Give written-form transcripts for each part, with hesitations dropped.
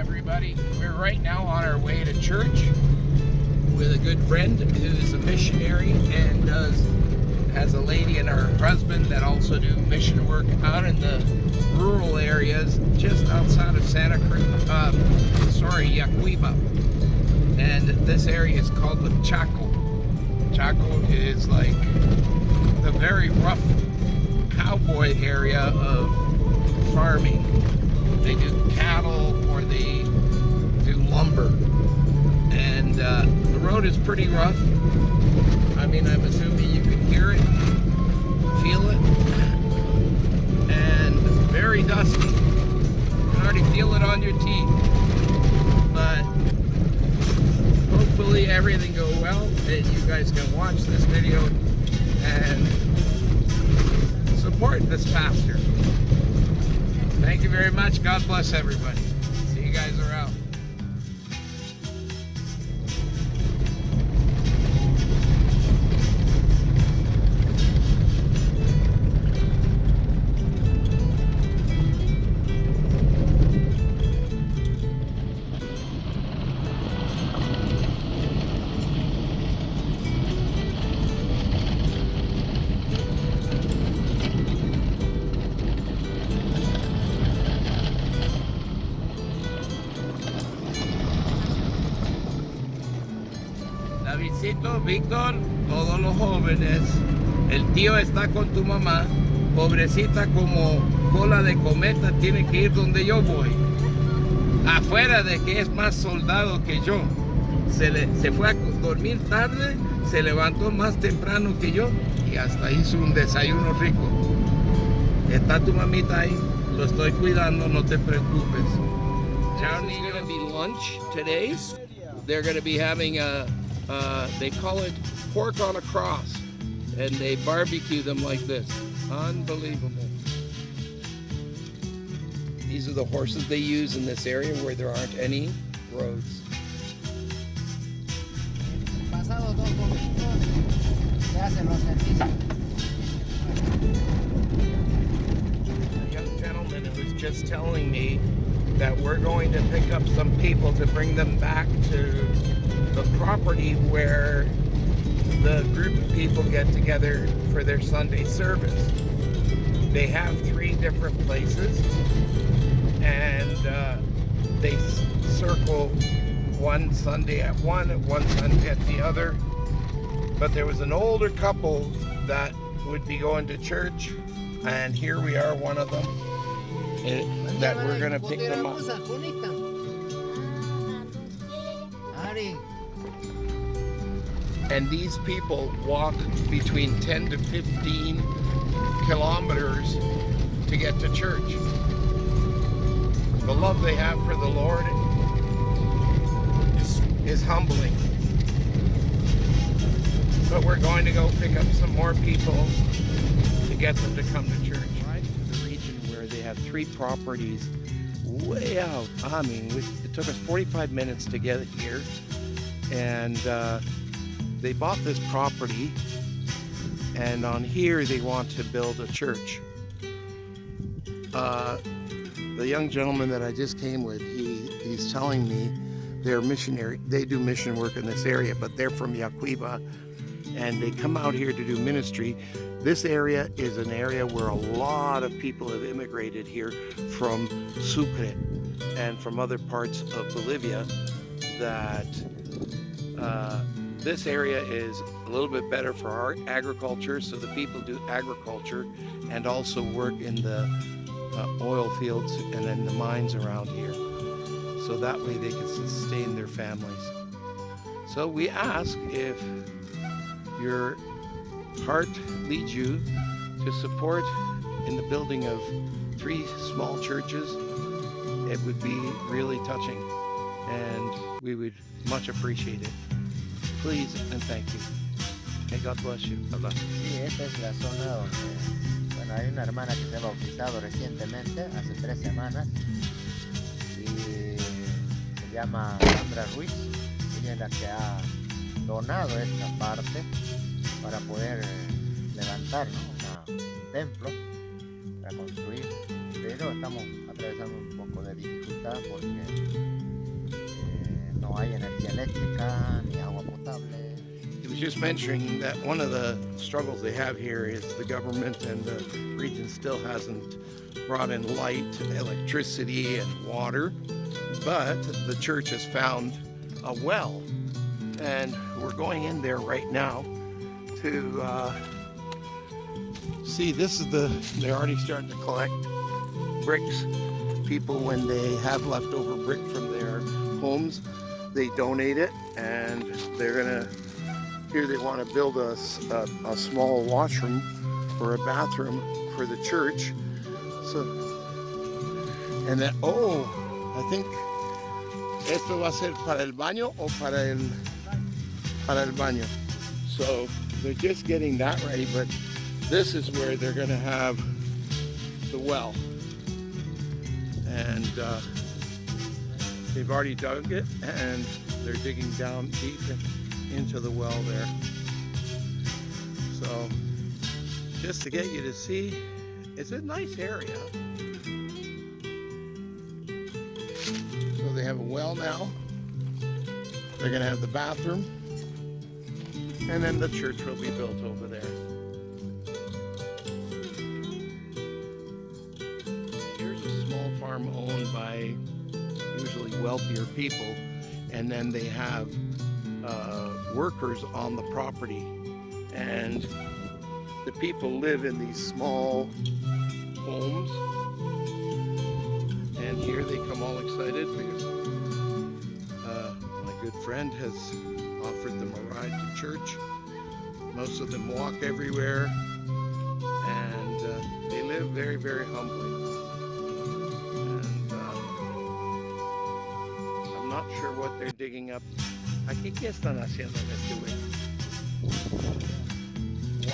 everybody. We're right now on our way to church with a good friend who's a missionary and has a lady and her husband that also do mission work out in the rural areas just outside of Yacuiba. And this area is called the Chaco. Chaco is like the very rough cowboy area of farming. They do cattle or they do lumber. And the road is pretty rough. I mean, I'm assuming you can hear it, feel it, and very dusty. You can already feel it on your teeth. But hopefully everything goes well and you guys can watch this video and support this pastor. Thank you very much. God bless everybody. See you guys around. Davidcito, Víctor, todos los jóvenes, el tío está con tu mamá, pobrecita como cola de cometa, tiene que ir donde yo voy. Afuera de que es más soldado que yo. Se fue a dormir tarde, se levantó más temprano que yo y hasta hizo un desayuno rico. Está tu mamita ahí, lo estoy cuidando, no te preocupes. This is going to be lunch today. They're going to be having they call it pork on a cross, and they barbecue them like this. Unbelievable. These are the horses they use in this area where there aren't any roads. A young gentleman who was just telling me that we're going to pick up some people to bring them back to the property where the group of people get together for their Sunday service. They have 3 different places, and they circle one Sunday at one and one Sunday at the other. But there was an older couple that would be going to church, and here we are, one of them, that we're going to pick them up. And these people walk between 10 to 15 kilometers to get to church. The love they have for the Lord is humbling. But we're going to go pick up some more people to get them to come to church. Right to the region where they have 3 properties way out. I mean, it took us 45 minutes to get here. And they bought this property, and on here they want to build a church. The young gentleman that I just came with, he's telling me they're missionary. They do mission work in this area, but they're from Yacuiba, and they come out here to do ministry. This area is an area where a lot of people have immigrated here from Sucre and from other parts of Bolivia. That this area is a little bit better for our agriculture, so the people do agriculture and also work in the oil fields and in the mines around here. So that way they can sustain their families. So we ask if your heart leads you to support in the building of 3 small churches. It would be really touching, and we would much appreciate it. Please and thank you. May God bless you. Bye-bye. Sí, esta es la zona donde, bueno, hay una hermana que se ha bautizado recientemente, hace 3 semanas, y se llama Sandra Ruiz. Ella es la que ha donado esta parte para poder levantar, ¿no? Un templo para construir. pero estamos atravesando un poco de dificultad porque no hay energía eléctrica ni agua potable. He was just mentioning that one of the struggles they have here is the government and the region still hasn't brought in light, electricity, and water, but the church has found a well, and we're going in there right now to see. This is they're already starting to collect bricks. People, when they have leftover brick from their homes, they donate it, and they're gonna, here they want to build a small washroom or a bathroom for the church. So, and then, oh, I think esto va a ser para el baño o para el baño. So they're just getting that ready, but this is where they're gonna have the well. And they've already dug it, and they're digging down deep into the well there. So just to get you to see, it's a nice area. So they have a well now. They're gonna have the bathroom, and then the church will be built over there. Here's a small farm owned by usually wealthier people, and then they have workers on the property, and the people live in these small homes, and here they come all excited because my good friend has offered them a ride to church. Most of them walk everywhere, and they live very, very humbly. And I'm not sure what they're digging up. Aquí, ¿qué están haciendo en este güey?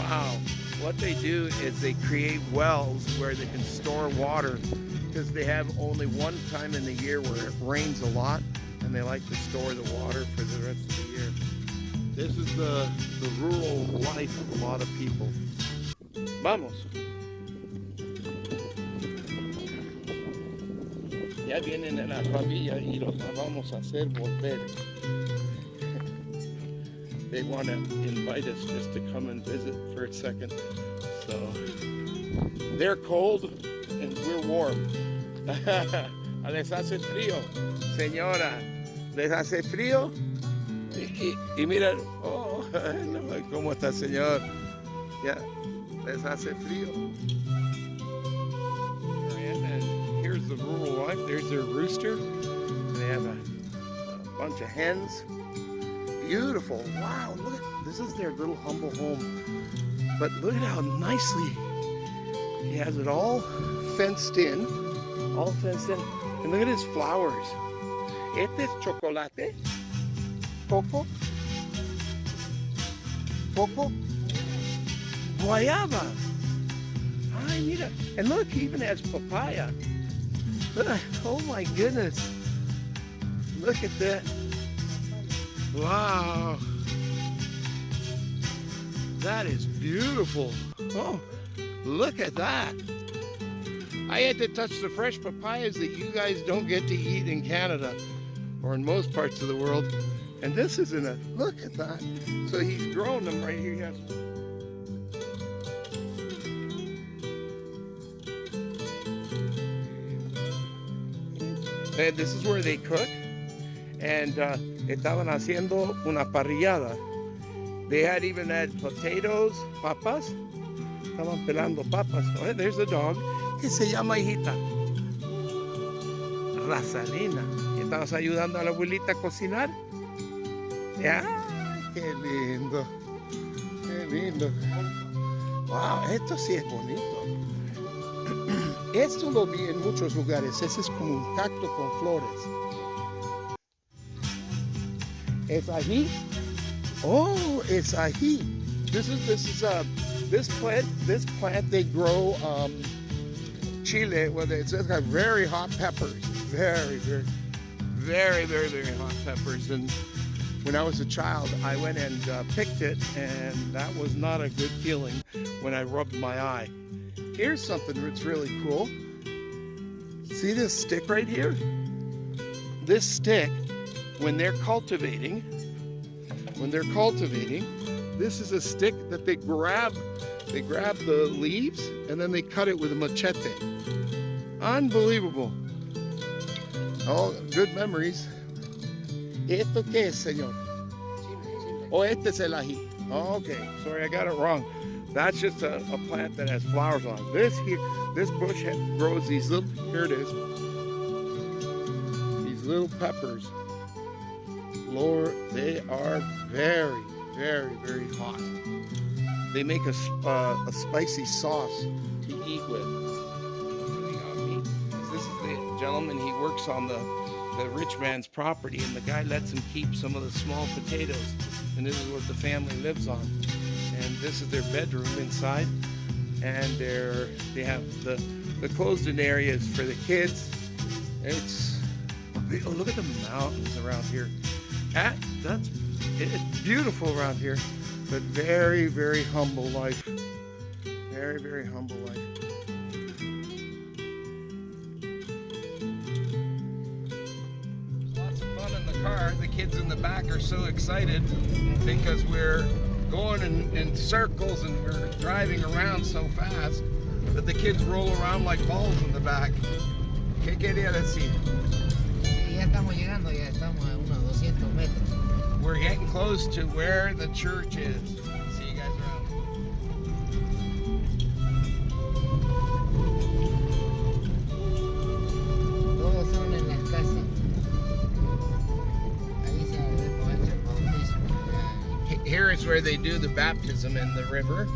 Wow. What they do is they create wells where they can store water, because they have only one time in the year where it rains a lot, and they like to store the water for the rest of the year. This is the rural life of a lot of people. Vamos. Ya vienen en la familia y los vamos a hacer volver. They want to invite us just to come and visit for a second. So they're cold and we're warm. Les hace frío, señora. Les hace frío. Y mira, oh, ¿cómo está, señor? Ya, les hace frío. And here's the rural life. There's their rooster. They have a bunch of hens. Beautiful. Wow, look at, this is their little humble home. But look at how nicely he has it all fenced in. All fenced in. And look at his flowers. Este es chocolate. Coco. Coco. Guayaba. Ay, mira. And look, he even has papaya. Oh my goodness. Look at that. Wow, that is beautiful. Oh, look at that. I had to touch the fresh papayas that you guys don't get to eat in Canada or in most parts of the world. And this is look at that. So he's grown them right here. Yes. And this is where they cook. And estaban haciendo una parrillada. They had even had potatoes, papas. Estaban pelando papas. Oh, there's the dog. ¿Qué se llama, hijita? Rosalina. ¿Estabas ayudando a la abuelita a cocinar? ¡Ay, qué lindo! ¡Qué lindo! ¡Wow! Esto sí es bonito. Esto lo vi en muchos lugares. Ese es como un cacto con flores. ¿Es ají? Oh, it's ají. This plant they grow chile. Well, it's got very hot peppers. Very hot peppers. And when I was a child, I went and picked it, and that was not a good feeling when I rubbed my eye. Here's something that's really cool. See this stick right here? This stick, when they're cultivating, this is a stick that they grab the leaves and then they cut it with a machete. Unbelievable. Oh, good memories. ¿Esto qué es, señor? Oh, este es el ají. Oh, okay, sorry, I got it wrong. That's just a plant that has flowers on it. This bush grows these little, here it is, these little peppers. Lord, they are very, very, very hot. They make a spicy sauce to eat with. This is the gentleman, he works on the rich man's property, and the guy lets him keep some of the small potatoes, and this is what the family lives on. And this is their bedroom inside, and they have the closed-in areas for the kids. It's, oh, look at the mountains around here. It's beautiful around here, but very, very humble life. Very, very humble life. Lots of fun in the car. The kids in the back are so excited because we're going in circles and we're driving around so fast that the kids roll around like balls in the back. ¿Qué quería decir? Ya estamos llegando, ya estamos a unos 200 metros. We're getting close to where the church is. See you guys around. Todos son en las casas. Ahí se hace el bautismo. Here is where they do the baptism in the river,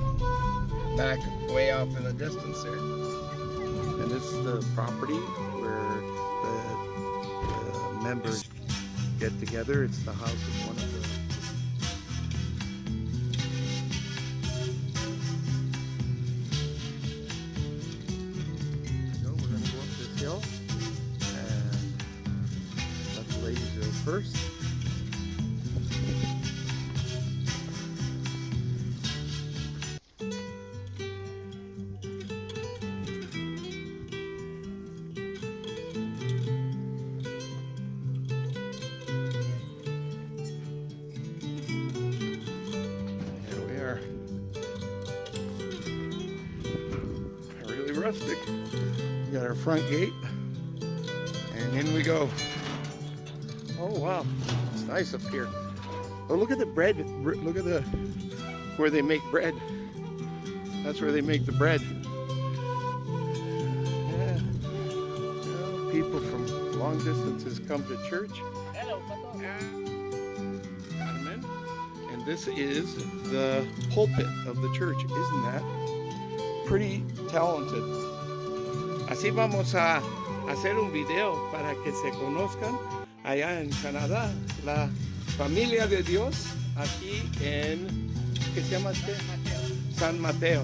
back way off in the distance there. And this is the property where the members get together. It's the house of one of the... So we're going to go up this hill and let the ladies go first. Rustic. We got our front gate, and in we go. Oh wow, it's nice up here. Oh, look at the bread. Look at where they make bread. That's where they make the bread. Yeah. Well, people from long distances come to church. Hello, Carmen. And this is the pulpit of the church. Isn't that pretty talented? Así vamos a hacer un video para que se conozcan allá en Canadá, la familia de Dios aquí en, ¿qué se llama este? San Mateo,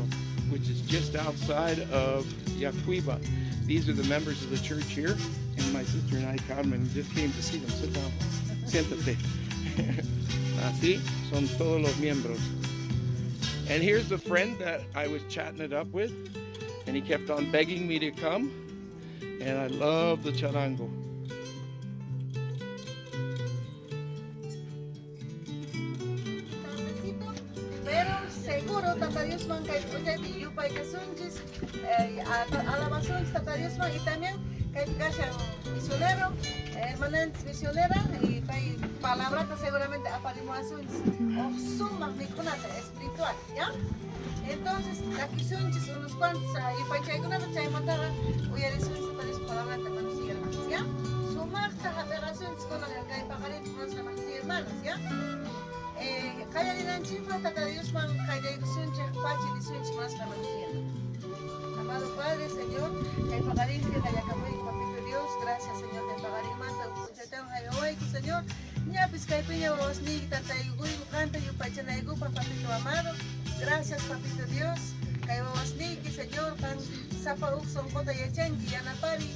which is just outside of Yacuiba. These are the members of the church here, and my sister and I, Carmen, just came to see them. Sit down, siéntate. Así son todos los miembros. And here's a friend that I was chatting it up with, and he kept on begging me to come, and I love the charango. Pero seguro tatarios man kay ujay yupay kasunjis alabasun tatarios man y también kay kasang misionero hermanantes misionera y kay palabra que seguramente aparimuasun o suma mikunata espiritual, ¿ya? Entonces aquí sunjis unos cuantos y pay chay kuna chay matara uyarisun tatarios palabra que manos y hermanos, ¿ya? Sumar tahaterasun con la kay pakarin manos y hermanos, ¿ya? Kaya din chifra tata Dios man kaya sunche pachi di sunche mas na manusia. Amado Padre, Señor, kay pagarin ka kaya kamoy papito Dios, gracias Señor kay pagarin man ta uchatang hayaway ko Señor. Nya pis kay pinya was ni tatay guy kanta yu pacha na igu papito amado. Gracias papito Dios. Kay was ni ki Señor kan sa pauk son kota yachan ki yana pari.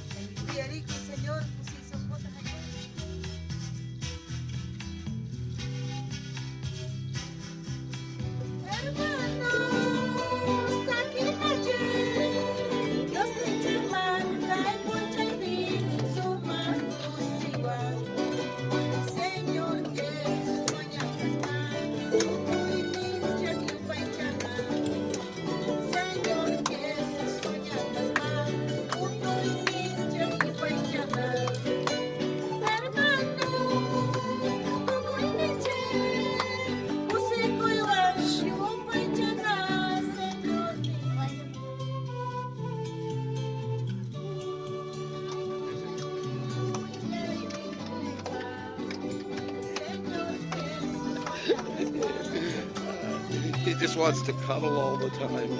Diari ki Señor kusi son kota hayaway. Hermanos, aquí allí, Dios te llama, cae mucha just wants to cuddle all the time.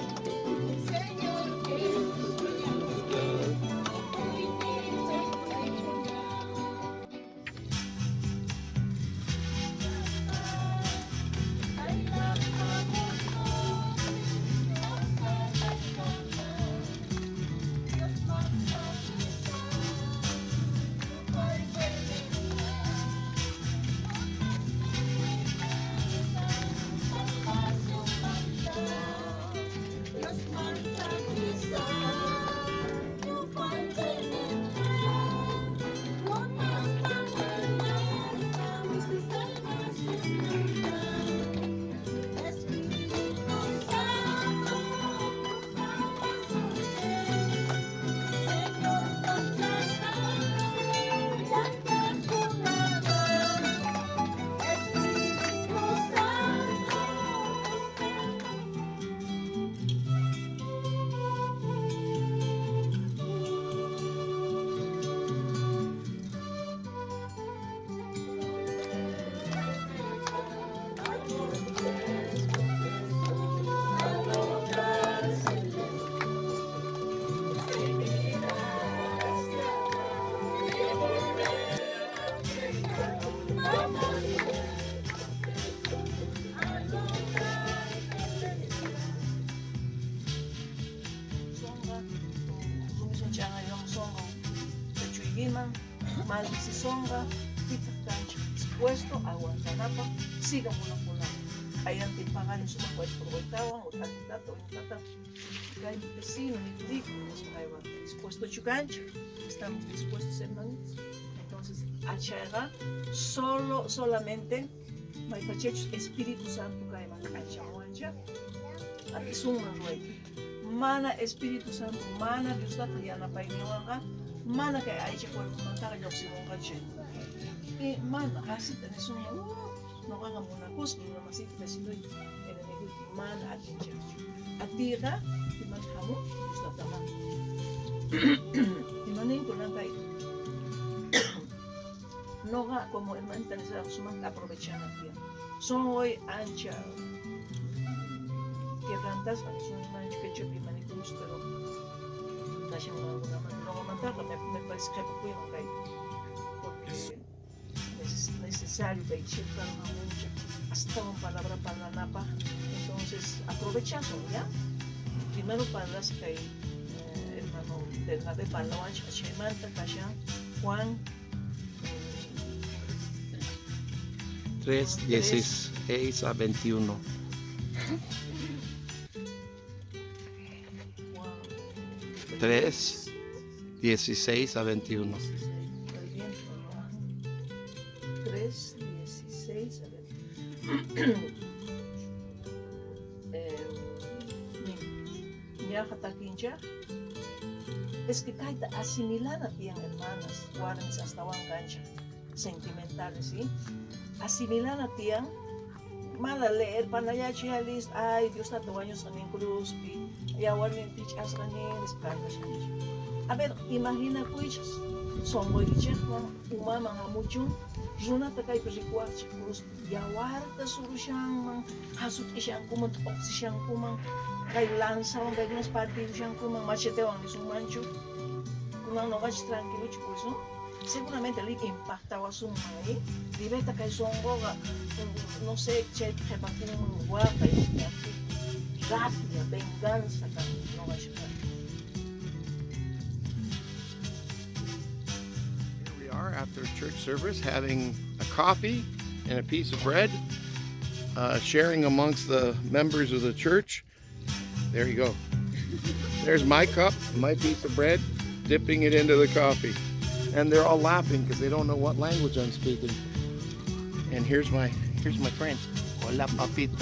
Mal si songa, kita cancha, dispuesto a aguantar apa, siga muna pula. Ayan din pangalan sa mga pagkawang, o tanitato, o tata. Kaya vecino, mi dijo, dispuesto a cancha, estamos dispuestos a ser manos. Entonces, achara, solamente, may pachechos, Espíritu Santo kaya mga cancha moancha, at isuman mo mana Espíritu Santo, mana Diyos na kaya na painiwan ka, mana kaya ay siya kung kumanta ka si mong kache. Mana, hasit na nisunga, naka nga muna kus, hindi na masit na sinoy. Mana at yung siya. At di ka, timan ka mo, Diyos na tama. Timanin ko lang kayo. No nga, como hermanita nila, sumang aprovechan natin. So, hoy, ancha, quebrantas, son mancho que chupi manitos, pero casi no aguantar, me parece que no puedo caer, porque es necesario que checar una mucha, hasta una palabra para la napa, entonces aprovechazo, ¿ya? Primero para las que hermano de la de Palawan, Chemanta, Kasha, Juan 3:16 a 21. 3:16 a 21. 3:16 a 21. Ya katakincha. Es que kahit asimilar a tiyang hermanas, guardas hasta one cancha, sentimentales, ¿sí? Asimilar a tiyang, mala leer, panayachi halis, ay, Dios na tawaño sa ning cruz, yawan yung teach as kaning, resplanda siya. A ver, imagina ko ichas, songo ichas, mga mucho, Juna takay perikuat si cruz, yawar ta suru siyang hasut isyang kumang oksi siyang kumang kay lansa ang gagnas pati siyang kumang machete ang isumancho. Kumang no kasi tranquilo si cruz, no? Seguramente ali impacta wa sumay, di ba ta kay songo ga no sé, chet kay pagkin mo wa kay rapia, venganza ka no kasi. After church service, having a coffee and a piece of bread, sharing amongst the members of the church. There you go. There's my cup, my piece of bread, dipping it into the coffee. And they're all laughing because they don't know what language I'm speaking. And here's my friend. Hola, papito.